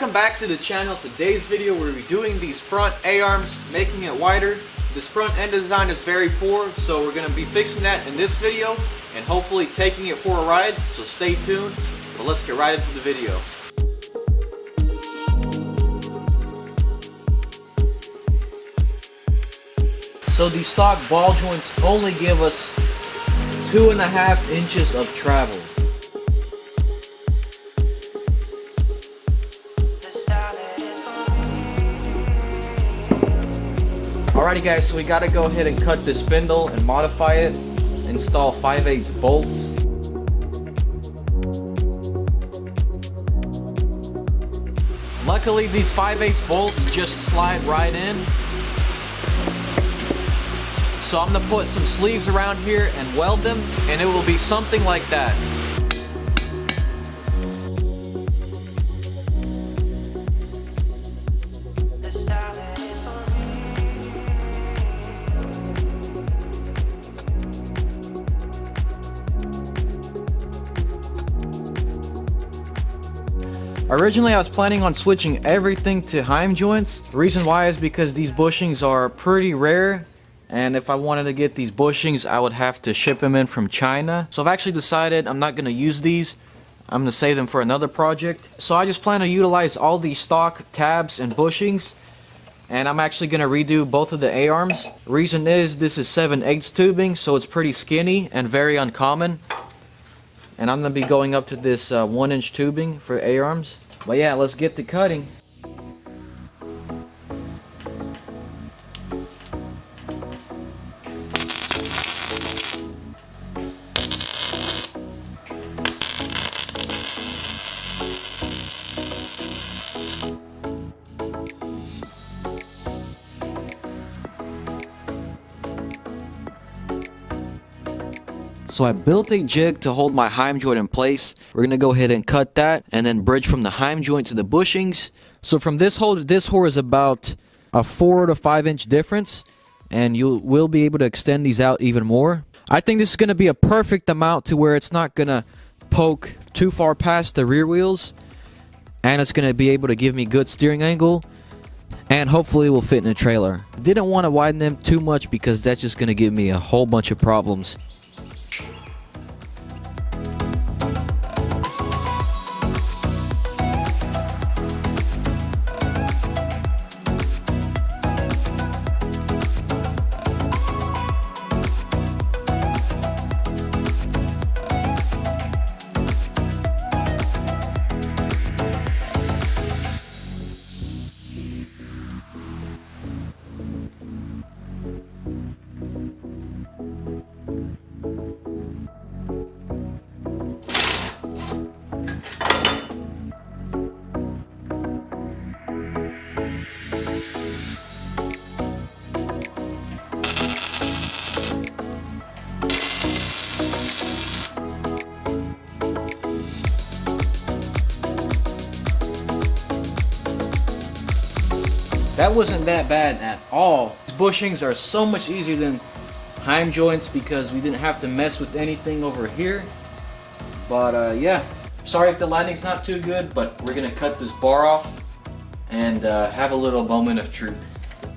Welcome back to the channel. Today's video we're redoing these front A-arms, making it wider. This front end design is very poor, so we're going to be fixing that in this video and hopefully taking it for a ride, so stay tuned. But let's get right into the video. So these stock ball joints only give us 2.5 inches of travel. Alrighty guys, so we gotta go ahead and cut this spindle and modify it, install 5/8 bolts. Luckily these 5/8 bolts just slide right in. So I'm gonna put some sleeves around here and weld them, and it will be something like that. Originally I was planning on switching everything to Heim joints. The reason why is because these bushings are pretty rare, and if I wanted to get these bushings I would have to ship them in from China. So I've actually decided I'm not going to use these. I'm going to save them for another project. So I just plan to utilize all these stock tabs and bushings, and I'm actually going to redo both of the A-arms. Reason is this is 7/8 tubing, so it's pretty skinny and very uncommon. And I'm going to be going up to this 1-inch tubing for A-arms. But yeah, let's get to cutting. So I built a jig to hold my Heim joint in place. We're going to go ahead and cut that and then bridge from the Heim joint to the bushings. So from this hole to this hole is about a 4 to 5 inch difference, and you will be able to extend these out even more. I think this is going to be a perfect amount to where it's not going to poke too far past the rear wheels, and it's going to be able to give me good steering angle, and hopefully it will fit in a trailer. Didn't want to widen them too much because that's just going to give me a whole bunch of problems. That wasn't that bad at all. These bushings are so much easier than Heim joints because we didn't have to mess with anything over here. But yeah, sorry if the lighting's not too good, but we're gonna cut this bar off and have a little moment of truth.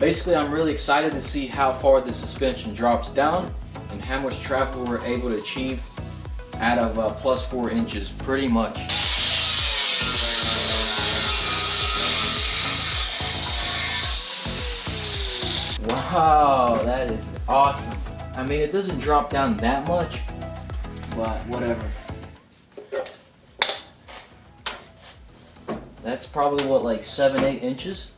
Basically, I'm really excited to see how far the suspension drops down and how much travel we're able to achieve out of plus 4 inches, pretty much. Wow, that is awesome. I mean, it doesn't drop down that much, but whatever. That's probably what, like 7-8 inches?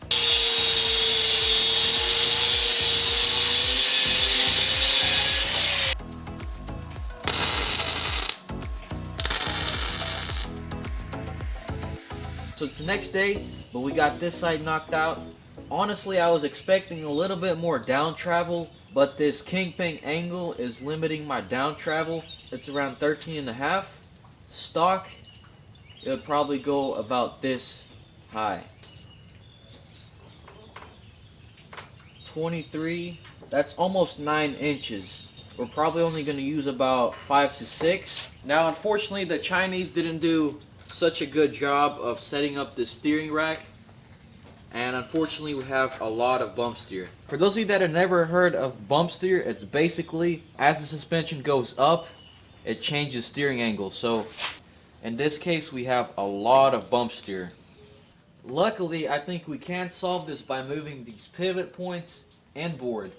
So it's the next day, but we got this side knocked out. Honestly, I was expecting a little bit more down travel, but this kingpin angle is limiting my down travel. It's around 13.5. Stock, it would probably go about this high. 23, that's almost 9 inches. We're probably only going to use about 5 to 6. Now unfortunately the Chinese didn't do such a good job of setting up the steering rack, and unfortunately we have a lot of bump steer. For those of you that have never heard of bump steer, it's basically as the suspension goes up, it changes steering angle. So in this case we have a lot of bump steer. Luckily, I think we can solve this by moving these pivot points inboard.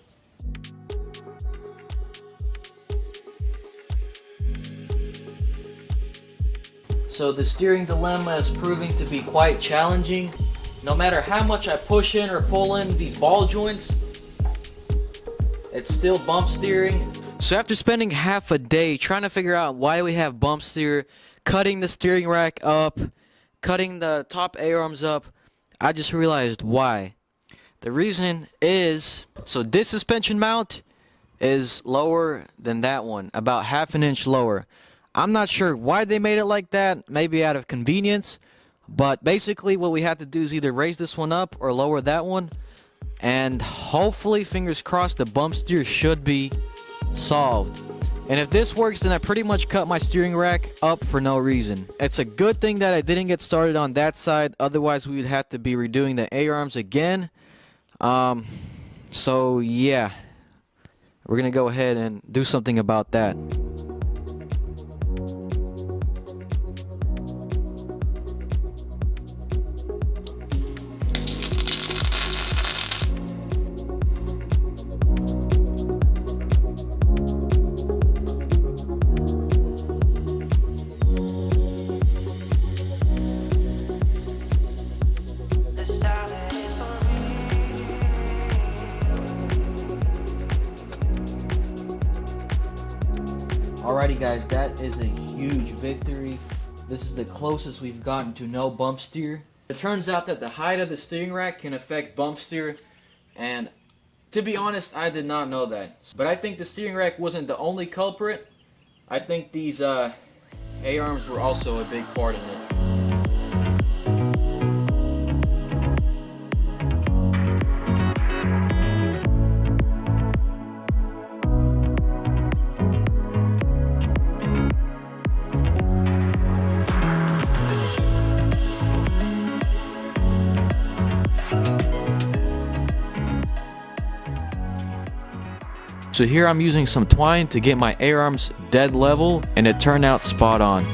So the steering dilemma is proving to be quite challenging. No matter how much I push in or pull in these ball joints, it's still bump steering. So after spending half a day trying to figure out why we have bump steer, cutting the steering rack up, cutting the top A-arms up, I just realized why. The reason is, so this suspension mount is lower than that one, about half an inch lower. I'm not sure why they made it like that, maybe out of convenience, but basically what we have to do is either raise this one up or lower that one, and hopefully, fingers crossed, the bump steer should be solved. And if this works, then I pretty much cut my steering rack up for no reason. It's a good thing that I didn't get started on that side, otherwise we would have to be redoing the A-arms again. So yeah, we're gonna go ahead and do something about that. Alrighty guys, that is a huge victory. This is the closest we've gotten to no bump steer. It turns out that the height of the steering rack can affect bump steer, and to be honest, I did not know that. But I think the steering rack wasn't the only culprit. I think these A-arms were also a big part of it. So here I'm using some twine to get my A-arms dead level, and it turned out spot on.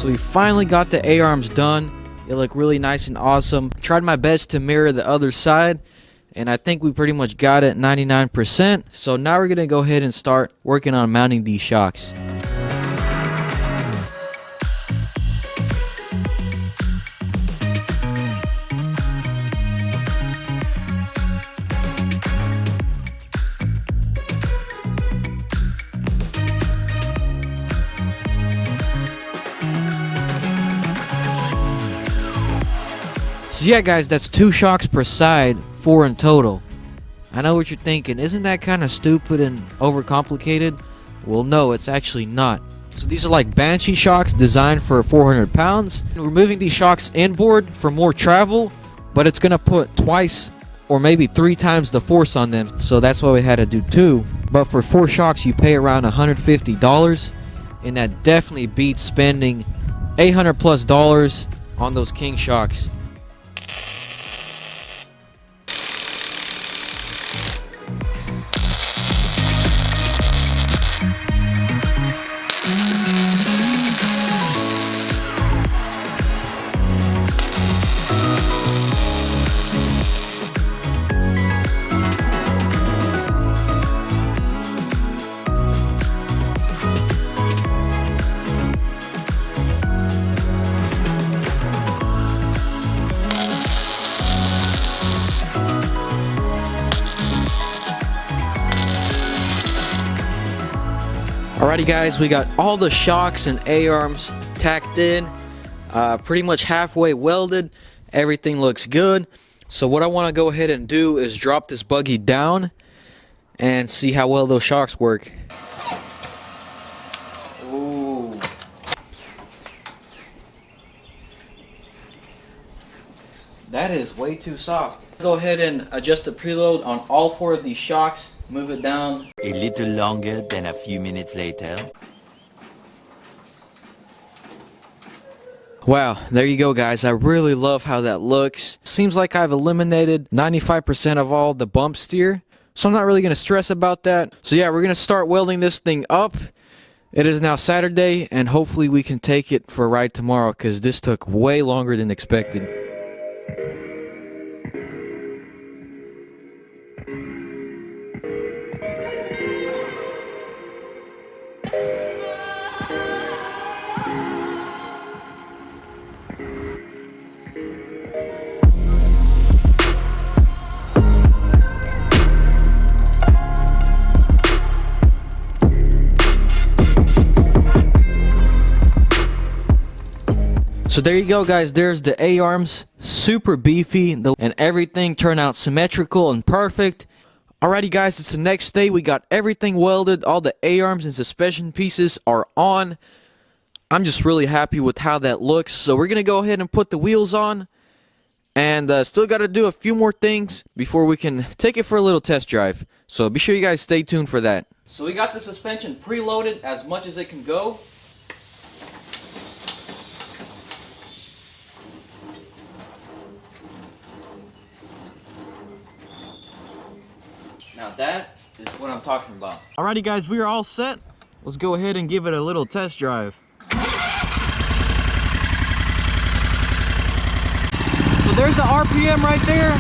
So we finally got the A-arms done. They look really nice and awesome. Tried my best to mirror the other side, and I think we pretty much got it 99%. So now we're gonna go ahead and start working on mounting these shocks. So yeah guys, that's 2 shocks per side, 4 in total. I know what you're thinking, isn't that kind of stupid and overcomplicated? Well no, it's actually not. So these are like Banshee shocks designed for 400 pounds. We're moving these shocks inboard for more travel, but it's gonna put twice or maybe 3 times the force on them. So that's why we had to do 2. But for 4 shocks you pay around $150, and that definitely beats spending $800+ on those King shocks. Alrighty guys, we got all the shocks and A-arms tacked in, pretty much halfway welded. Everything looks good. So what I want to go ahead and do is drop this buggy down and see how well those shocks work. Ooh. That is way too soft. Go ahead and adjust the preload on all 4 of these shocks. Move it down. A little longer than a few minutes later. Wow, there you go guys. I really love how that looks. Seems like I've eliminated 95% of all the bump steer, so I'm not really going to stress about that. So yeah, we're going to start welding this thing up. It is now Saturday, and hopefully we can take it for a ride tomorrow, because this took way longer than expected. So there you go guys, there's the A-arms, super beefy, and everything turned out symmetrical and perfect. Alrighty guys, it's the next day, we got everything welded, all the A-arms and suspension pieces are on. I'm just really happy with how that looks, so we're going to go ahead and put the wheels on. And still got to do a few more things before we can take it for a little test drive. So be sure you guys stay tuned for that. So we got the suspension preloaded as much as it can go. Now that is what I'm talking about. Alrighty guys, we are all set. Let's go ahead and give it a little test drive. So there's the RPM right there.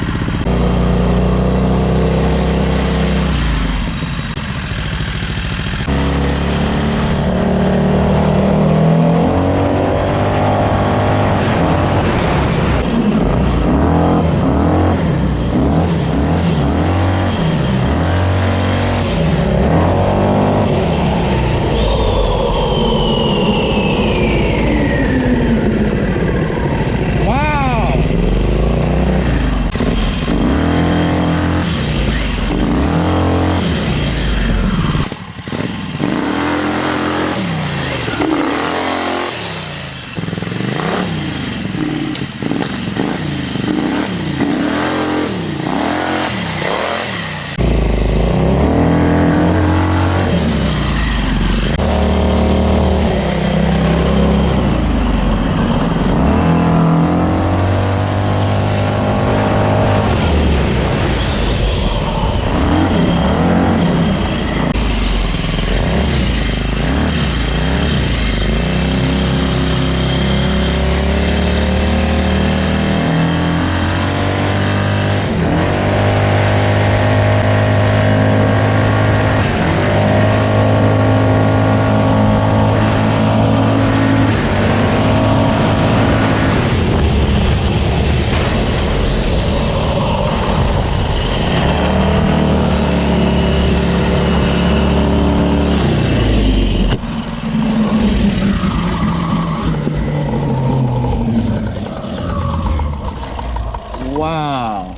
Wow.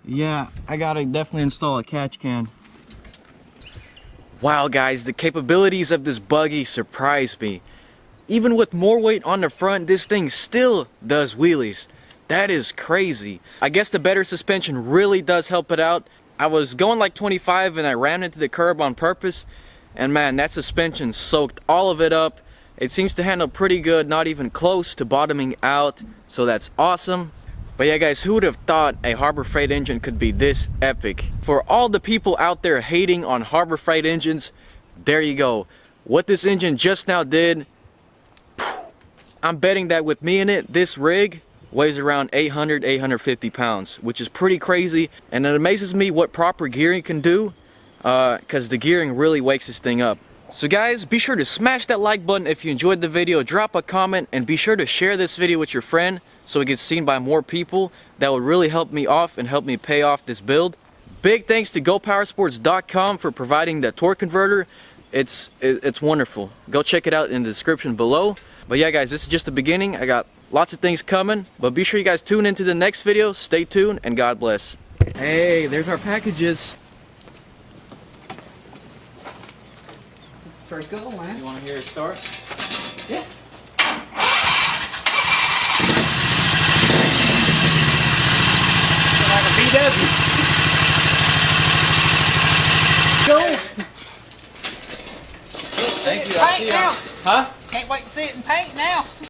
Yeah, I gotta definitely install a catch can. Wow guys, the capabilities of this buggy surprised me. Even with more weight on the front, this thing still does wheelies. That is crazy. I guess the better suspension really does help it out. I was going like 25 and I ran into the curb on purpose, and man, that suspension soaked all of it up. It seems to handle pretty good, not even close to bottoming out, so that's awesome. But yeah guys, who would have thought a Harbor Freight engine could be this epic? For all the people out there hating on Harbor Freight engines, there you go. What this engine just now did, I'm betting that with me in it, this rig weighs around 850 pounds, which is pretty crazy. And it amazes me what proper gearing can do, because the gearing really wakes this thing up. So guys, be sure to smash that like button if you enjoyed the video, drop a comment, and be sure to share this video with your friend so it gets seen by more people. That would really help me off and help me pay off this build. Big thanks to GoPowersports.com for providing the torque converter. It's wonderful. Go check it out in the description below. But yeah guys, this is just the beginning. I got lots of things coming, but be sure you guys tune into the next video. Stay tuned and God bless. Hey, there's our packages. Pretty cool, man. You want to hear it start? Yeah. Like a VW. Cool. Thank you. Paint now. Huh? Can't wait to see it in paint now.